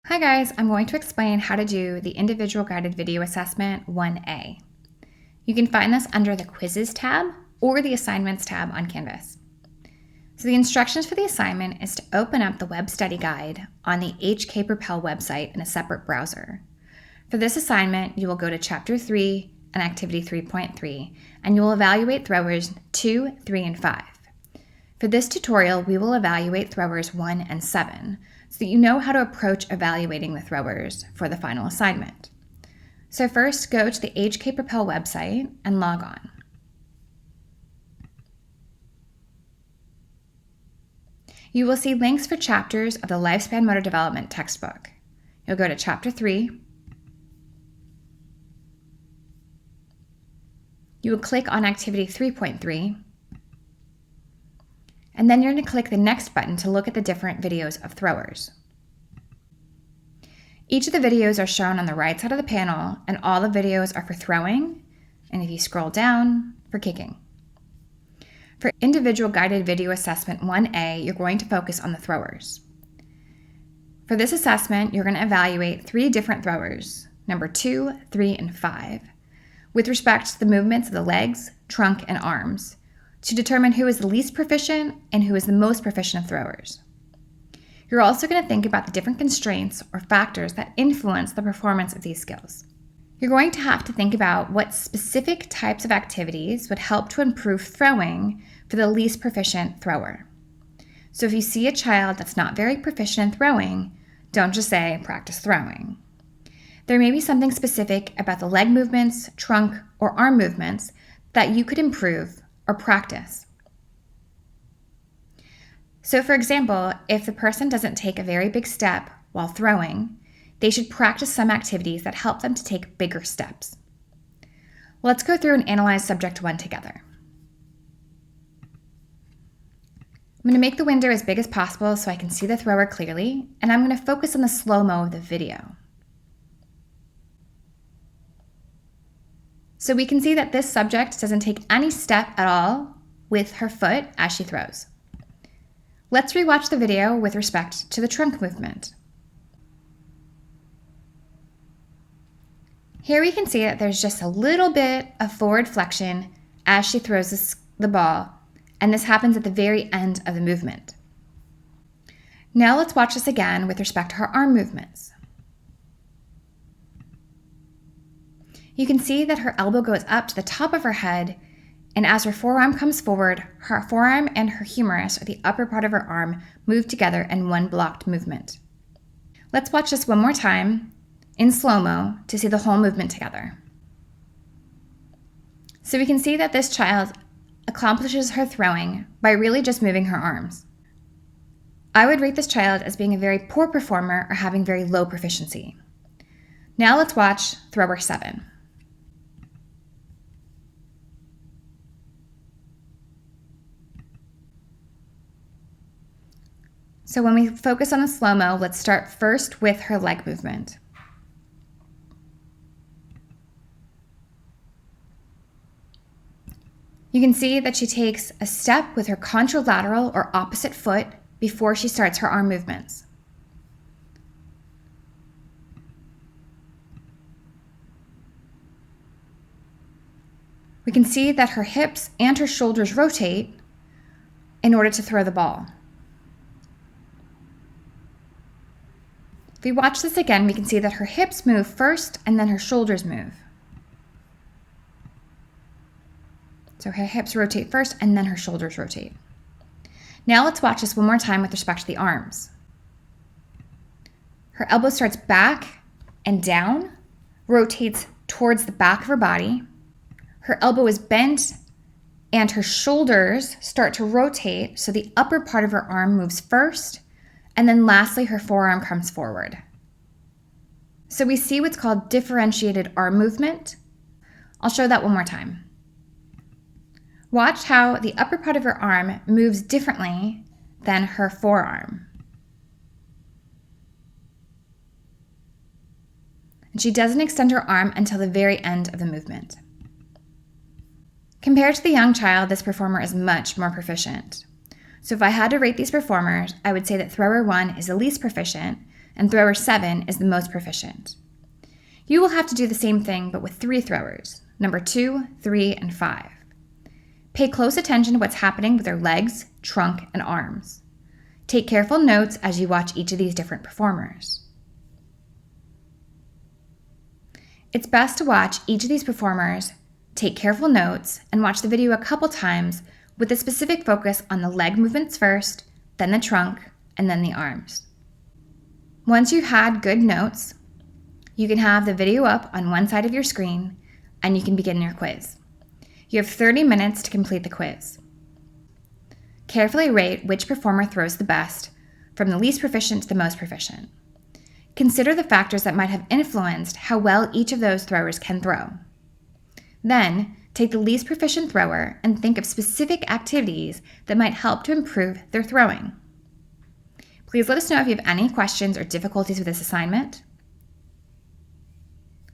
Hi guys, I'm going to explain how to do the Individual Guided Video Assessment 1A. You can find this under the Quizzes tab or the Assignments tab on Canvas. So the instructions for the assignment is to open up the Web Study Guide on the HK Propel website in a separate browser. For this assignment, you will go to Chapter 3 and Activity 3.3, and you will evaluate throwers 2, 3, and 5. For this tutorial, we will evaluate throwers 1 and 7, so that you know how to approach evaluating the throwers for the final assignment. So first, go to the HK Propel website and log on. You will see links for chapters of the Lifespan Motor Development textbook. You'll go to Chapter 3. You will click on Activity 3.3. And then you're going to click the next button to look at the different videos of throwers. Each of the videos are shown on the right side of the panel, and all the videos are for throwing, and if you scroll down, for kicking. For Individual Guided Video Assessment 1A, you're going to focus on the throwers. For this assessment, you're going to evaluate 3 different throwers, number 2, 3, and 5, with respect to the movements of the legs, trunk, and arms, to determine who is the least proficient and who is the most proficient of throwers. You're also going to think about the different constraints or factors that influence the performance of these skills. You're going to have to think about what specific types of activities would help to improve throwing for the least proficient thrower. So if you see a child that's not very proficient in throwing, don't just say, practice throwing. There may be something specific about the leg movements, trunk, or arm movements that you could improve or practice. So for example, if the person doesn't take a very big step while throwing, they should practice some activities that help them to take bigger steps. Let's go through and analyze Subject 1 together. I'm going to make the window as big as possible so I can see the thrower clearly, and I'm going to focus on the slow-mo of the video. So we can see that this subject doesn't take any step at all with her foot as she throws. Let's rewatch the video with respect to the trunk movement. Here we can see that there's just a little bit of forward flexion as she throws the ball, and this happens at the very end of the movement. Now let's watch this again with respect to her arm movements. You can see that her elbow goes up to the top of her head, and as her forearm comes forward, her forearm and her humerus, or the upper part of her arm, move together in one blocked movement. Let's watch this one more time in slow-mo to see the whole movement together. So we can see that this child accomplishes her throwing by really just moving her arms. I would rate this child as being a very poor performer or having very low proficiency. Now let's watch thrower 7. So when we focus on the slow-mo, let's start first with her leg movement. You can see that she takes a step with her contralateral or opposite foot before she starts her arm movements. We can see that her hips and her shoulders rotate in order to throw the ball. If we watch this again, we can see that her hips move first and then her shoulders move. So her hips rotate first and then her shoulders rotate. Now let's watch this one more time with respect to the arms. Her elbow starts back and down, rotates towards the back of her body. Her elbow is bent and her shoulders start to rotate, so the upper part of her arm moves first, and then lastly, her forearm comes forward. So we see what's called differentiated arm movement. I'll show that one more time. Watch how the upper part of her arm moves differently than her forearm. And she doesn't extend her arm until the very end of the movement. Compared to the young child, this performer is much more proficient. So if I had to rate these performers, I would say that thrower 1 is the least proficient and thrower 7 is the most proficient. You will have to do the same thing but with 3 throwers, number 2, 3, and 5. Pay close attention to what's happening with their legs, trunk, and arms. Take careful notes as you watch each of these different performers. It's best to watch each of these performers, take careful notes, and watch the video a couple times with a specific focus on the leg movements first, then the trunk, and then the arms. Once you've had good notes, you can have the video up on one side of your screen and you can begin your quiz. You have 30 minutes to complete the quiz. Carefully rate which performer throws the best, from the least proficient to the most proficient. Consider the factors that might have influenced how well each of those throwers can throw. Then, take the least proficient thrower and think of specific activities that might help to improve their throwing. Please let us know if you have any questions or difficulties with this assignment.